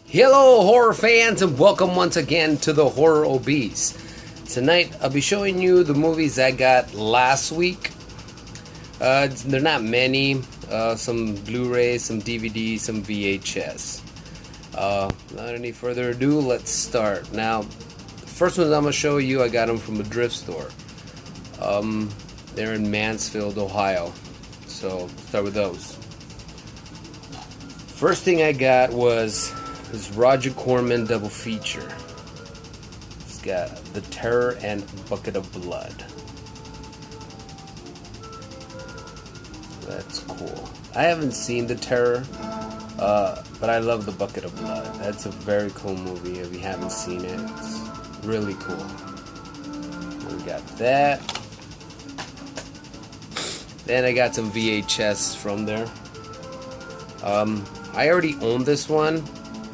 Hello horror fans, and welcome once again to the Horror Obese. Tonight I'll be showing you the movies I got last week. They're not many, some Blu-rays, some DVDs, some VHS. Without any further ado, let's start. Now, the first ones I'm going to show you, I got them from a thrift store. They're in Mansfield, Ohio. So, start with those. First thing I got was this Roger Corman double feature. It's got The Terror and Bucket of Blood. That's cool. I haven't seen The Terror, but I love The Bucket of Blood. That's a very cool movie. If you haven't seen it, it's really cool. We got that. Then I got some VHS from there. I already own this one.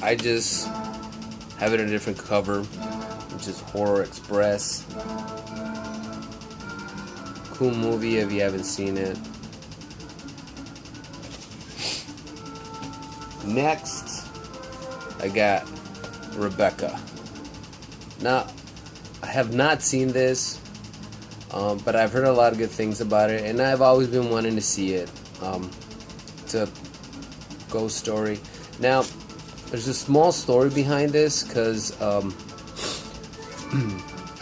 I just have it in a different cover, which is Horror Express. Cool movie if you haven't seen it. Next, I got Rebecca. Now, I have not seen this, but I've heard a lot of good things about it, and I've always been wanting to see it. It's a ghost story. Now, there's a small story behind this, because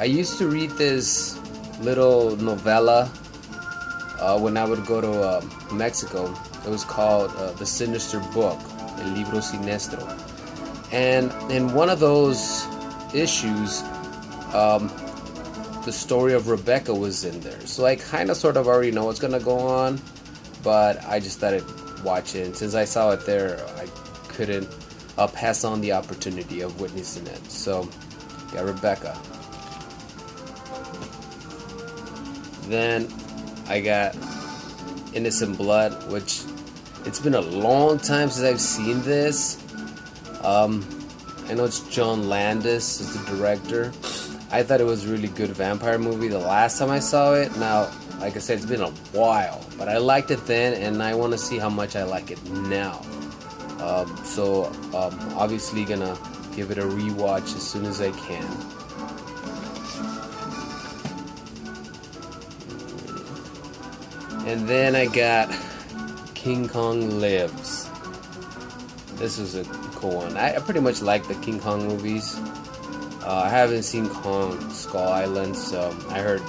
I used to read this little novella when I would go to Mexico. It was called The Sinister Book, El Libro Sinestro. And in one of those issues, the story of Rebecca was in there. So I kind of sort of already know what's going to go on, but I just thought I'd watch it. And since I saw it there, I couldn't pass on the opportunity of witnessing it. So, got Rebecca. Then I got Innocent Blood, which it's been a long time since I've seen this. I know it's John Landis is the director. I thought it was a really good vampire movie the last time I saw it. Now, like I said, it's been a while, but I liked it then, and I want to see how much I like it now. So obviously gonna give it a rewatch as soon as I can. And then I got King Kong Lives. This was a cool one. I pretty much like the King Kong movies. I haven't seen Kong Skull Island, so I heard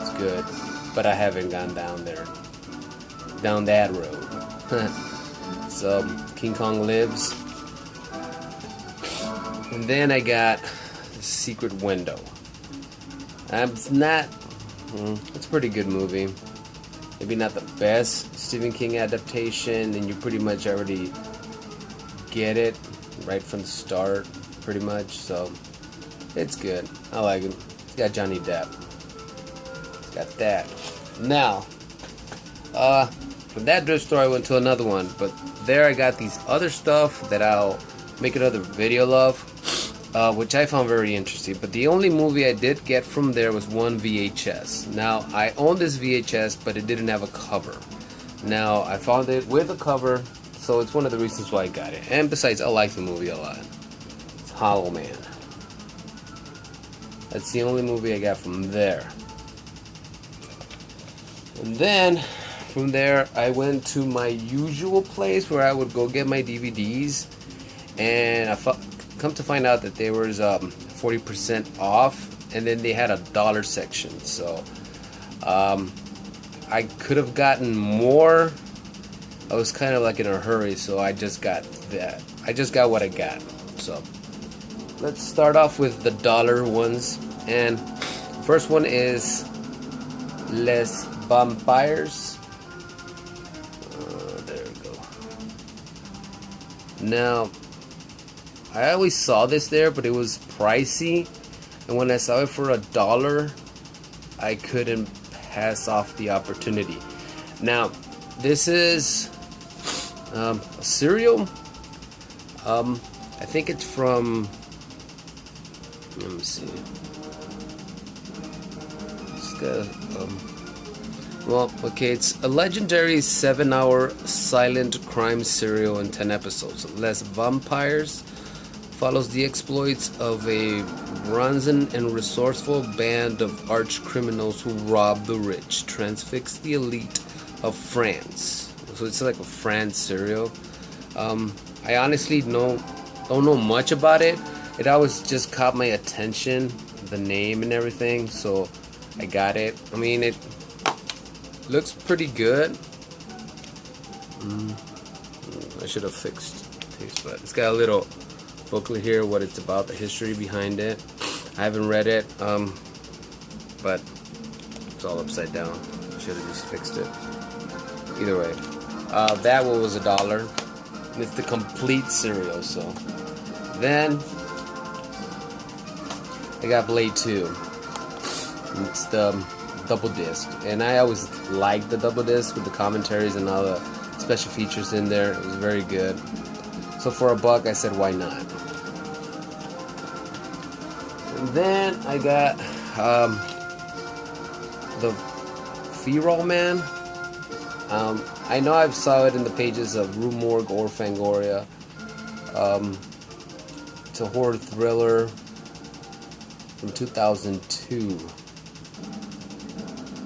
it's good, but I haven't gone down that road. So, King Kong Lives. And then I got Secret Window. It's a pretty good movie. Maybe not the best Stephen King adaptation, and you pretty much already get it right from the start, pretty much. So, it's good. I like it. It's got Johnny Depp. It's got that. Now, from that thrift store I went to another one, but there I got these other stuff that I'll make another video of, which I found very interesting. But the only movie I did get from there was one VHS. Now, I own this VHS, but it didn't have a cover. Now, I found it with a cover, so it's one of the reasons why I got it. And besides, I like the movie a lot. It's Hollow Man. That's the only movie I got from there. And then from there, I went to my usual place where I would go get my DVDs, and I come to find out that there was 40% off, and then they had a dollar section. So I could have gotten more. I was kind of like in a hurry, so I just got that. I just got what I got. So let's start off with the dollar ones, and first one is Les Vampires. There we go. Now, I always saw this there, but it was pricey, and when I saw it for $1, I couldn't pass off the opportunity. Now, this is a cereal. I think it's from, let me see. It's got, well, okay, it's a legendary 7-hour silent crime serial in 10 episodes. Les Vampires. follows the exploits of a brazen and resourceful band of arch criminals who rob the rich, transfix the elite of France. So it's like a France serial. I honestly don't know much about it. It always just caught my attention, the name and everything, so I got it. I mean, it looks pretty good. I should have fixed this, but it's got a little booklet here, what it's about, the history behind it. I haven't read it, but it's all upside down. Should have just fixed it. Either way, that one was $1. And it's the complete serial. So then I got Blade 2. It's the double disc, and I always liked the double disc with the commentaries and all the special features in there. It was very good. So for $1, I said, why not? And then I got the Feral Man. I know I've saw it in the pages of Rue Morgue or Fangoria. It's a horror thriller from 2002.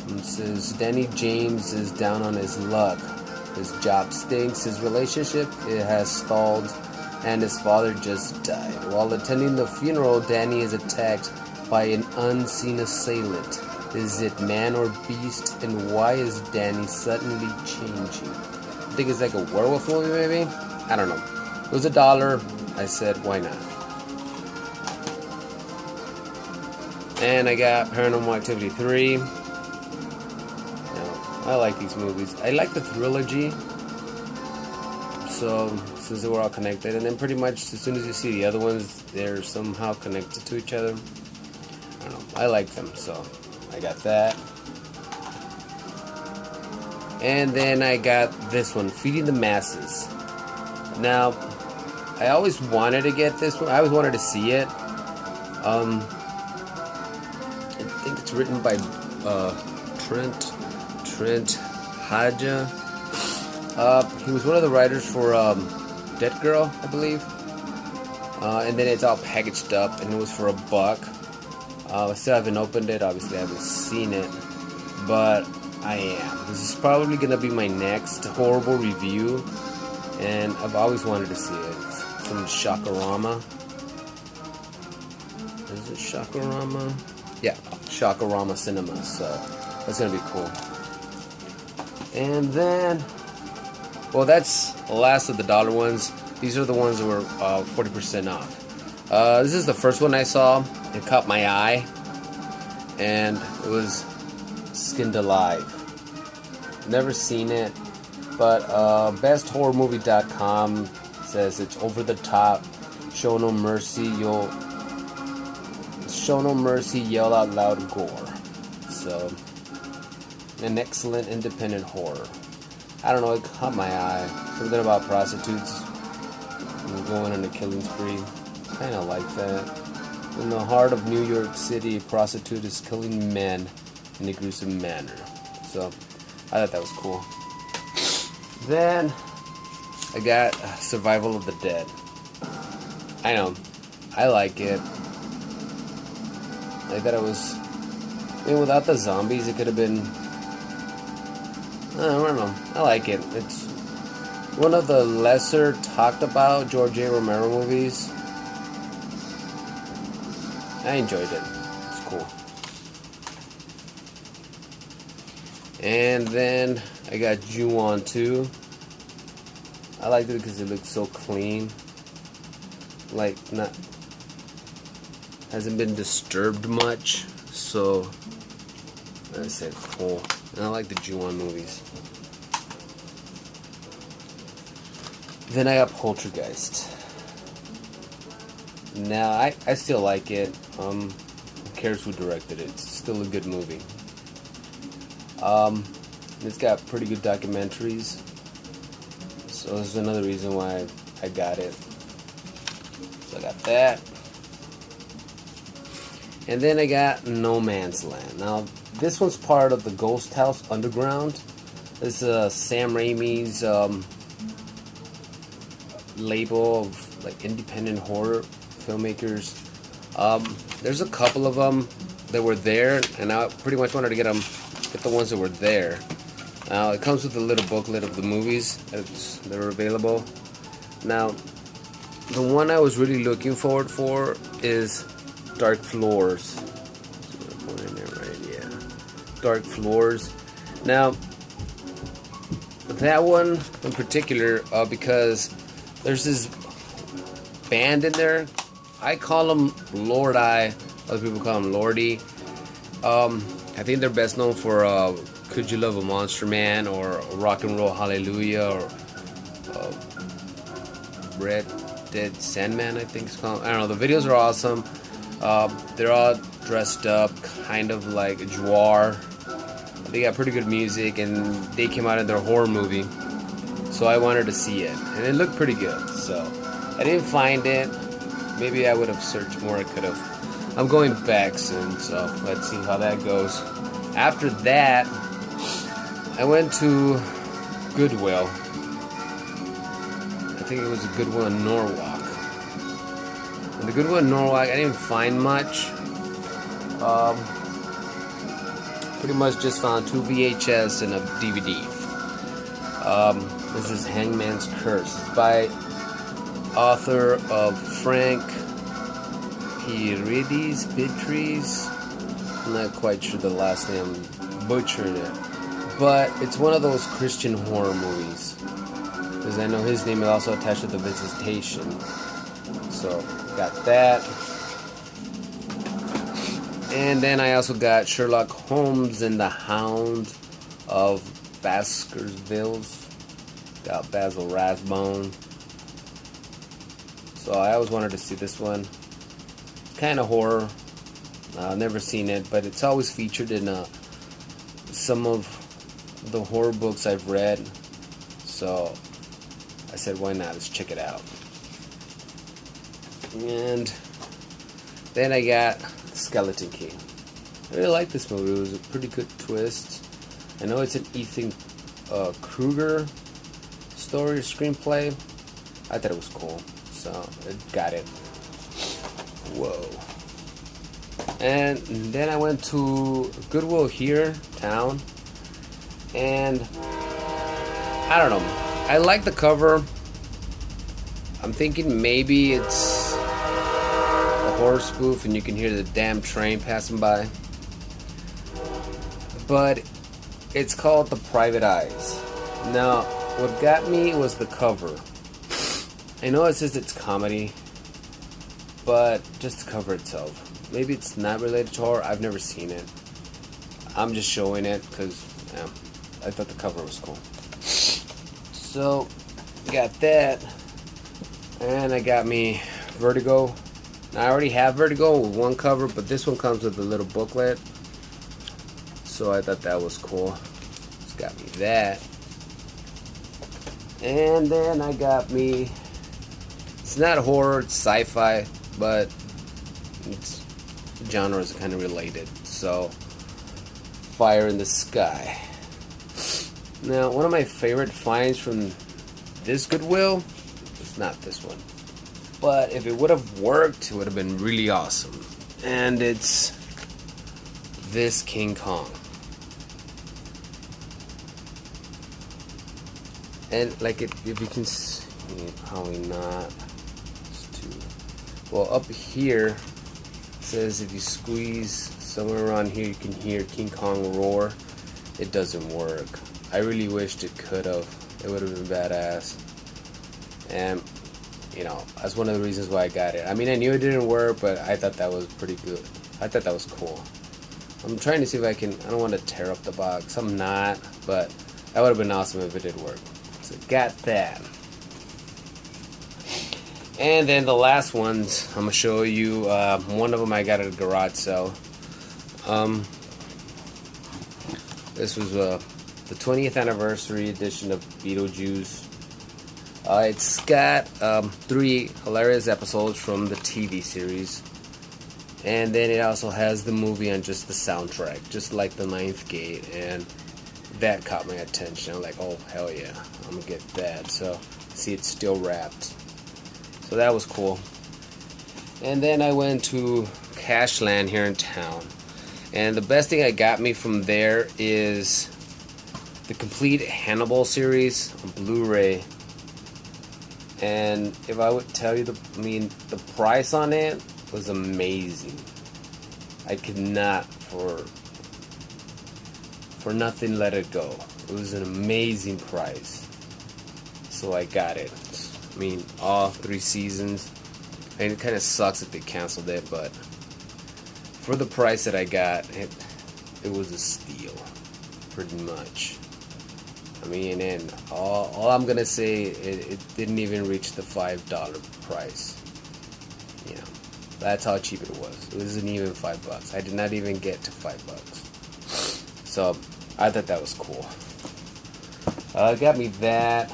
It says Danny James is down on his luck. His job stinks, his relationship it has stalled, and his father just died. While attending the funeral, Danny is attacked by an unseen assailant. Is it man or beast, and why is Danny suddenly changing? I think it's like a werewolf movie, maybe? I don't know. It was $1. I said, why not? And I got Paranormal Activity 3. I like these movies. I like the trilogy. So, since they were all connected. And then pretty much as soon as you see the other ones, they're somehow connected to each other. I don't know. I like them, so I got that. And then I got this one, Feeding the Masses. Now, I always wanted to get this one. I always wanted to see it. I think it's written by Trent Haja. He was one of the writers for Dead Girl, I believe. And then it's all packaged up, and it was for $1. I still haven't opened it. Obviously, I haven't seen it, but I am. This is probably gonna be my next horrible review, and I've always wanted to see it. It's from Shockorama. Is it Shockorama? Yeah, Shockorama Cinema. So that's gonna be cool. And then, well, that's the last of the $1 ones. These are the ones that were 40% off. This is the first one I saw. It caught my eye, and it was Skinned Alive. Never seen it, but besthorrormovie.com says it's over the top, show no mercy, yell out loud gore. So, an excellent independent horror. I don't know, it caught my eye. Something about prostitutes going on a killing spree. Kind of like that. In the heart of New York City, a prostitute is killing men in a gruesome manner. So, I thought that was cool. Then, I got Survival of the Dead. I know, I like it. I thought it was, I mean, without the zombies, it could have been, I don't know, I like it. It's one of the lesser talked about George A. Romero movies. I enjoyed it. It's cool. And then I got Ju-On 2. I liked it because it looks so clean. Like, not, hasn't been disturbed much. So, I said cool. And I like the Ju-On movies. Then I got Poltergeist. Now, I still like it. Who cares who directed it? It's still a good movie. It's got pretty good documentaries. So this is another reason why I got it. So I got that. And then I got No Man's Land. Now, this one's part of the Ghost House Underground. This is Sam Raimi's label of like independent horror filmmakers. There's a couple of them that were there, and I pretty much wanted to get the ones that were there. Now it comes with a little booklet of the movies that are available. Now, the one I was really looking forward for is Dark Floors. Dark Floors. Now, that one in particular, because there's this band in there. I call them Lord I. Other people call them Lordy. I think they're best known for Could You Love a Monster Man, or Rock and Roll Hallelujah, or Red Dead Sandman, I think it's called. I don't know. The videos are awesome. They're all dressed up, kind of like Jwar. They got pretty good music, and they came out in their horror movie, so I wanted to see it, and it looked pretty good. So I didn't find it. Maybe I would have searched more. I could have. I'm going back soon, so let's see how that goes. After that, I went to Goodwill. I think it was a Goodwill in Norwalk. In the Goodwill in Norwalk, I didn't find much. Pretty much just found 2 VHS and a DVD. This is Hangman's Curse. It's by author of Frank Pitries. I'm not quite sure the last name. Butchered it. But it's one of those Christian horror movies. Because I know his name is also attached to The Visitation. So, got that. And then I also got Sherlock Holmes and the Hound of Baskervilles. Got Basil Rathbone. So I always wanted to see this one. It's kind of horror. I've never seen it, but it's always featured in some of the horror books I've read. So I said, why not? Let's check it out. And then I got Skeleton King. I really like this movie. It was a pretty good twist. I know it's an Ethan Kruger story, screenplay. I thought it was cool, so I got it. Whoa. And then I went to Goodwill here, town, and I don't know. I like the cover. I'm thinking maybe it's a horror spoof and you can hear the damn train passing by. But it's called The Private Eyes. Now, what got me was the cover. I know it says it's comedy, but just the cover itself. Maybe it's not related to horror. I've never seen it. I'm just showing it because I thought the cover was cool. So, got that. And I got me Vertigo. Now, I already have Vertigo with one cover, but this one comes with a little booklet. So I thought that was cool. It's got me that. And then I got me, it's not horror, it's sci-fi, but it's genres are kind of related. So, Fire in the Sky. Now, one of my favorite finds from this Goodwill, it's not this one, but if it would have worked, it would have been really awesome. And it's this King Kong. And like it, if you can see, probably not. It's too, well, up here it says if you squeeze somewhere around here, you can hear King Kong roar. It doesn't work. I really wished it could have. It would have been badass. And you know, that's one of the reasons why I got it. I mean, I knew it didn't work, but I thought that was pretty good. I thought that was cool. I'm trying to see if I can. I don't want to tear up the box. I'm not, but that would have been awesome if it did work. So got that. And then the last ones, I'm gonna show you. One of them I got at a garage sale. This was the 20th anniversary edition of Beetlejuice. It's got 3 hilarious episodes from the TV series, and then it also has the movie and just the soundtrack, just like The Ninth Gate, and that caught my attention. I'm like, oh hell yeah, I'm gonna get that. So see, it's still wrapped. So that was cool. And then I went to Cashland here in town. And the best thing I got me from there is the complete Hannibal series on Blu-ray. And if I would tell you, the price on it was amazing. I could not for nothing let it go. It was an amazing price. So I got it. I mean, all 3 seasons. And it kind of sucks that they canceled it, but for the price that I got, it was a steal, pretty much. I mean, and all I'm gonna say, it didn't even reach the $5 price. You know, that's how cheap it was. It wasn't even $5. I did not even get to $5. So I thought that was cool. Got me that,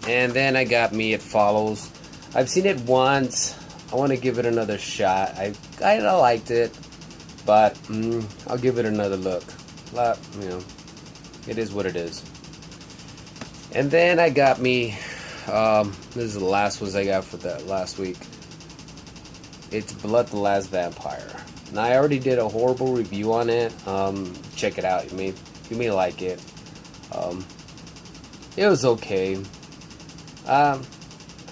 and then I got me It Follows. I've seen it once. I want to give it another shot. I kind of liked it, but I'll give it another look. But, you know, it is what it is. And then I got me, this is the last ones I got for that last week. It's Blood the Last Vampire. Now, I already did a horrible review on it. Check it out. You may like it. It was okay. I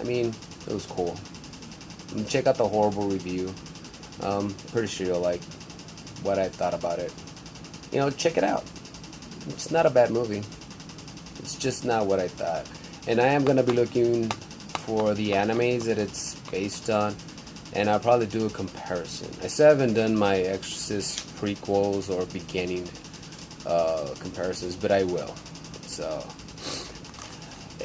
mean, it was cool. Check out the horrible review. Pretty sure you'll like what I thought about it. You know, check it out. It's not a bad movie. It's just not what I thought. And I am going to be looking for the animes that it's based on, and I'll probably do a comparison. I still haven't done my Exorcist prequels or beginning comparisons, but I will. So,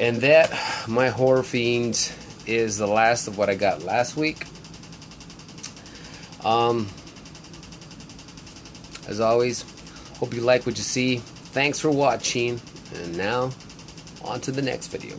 and that, my Horror Fiends, is the last of what I got last week. As always, hope you like what you see. Thanks for watching, and now on to the next video.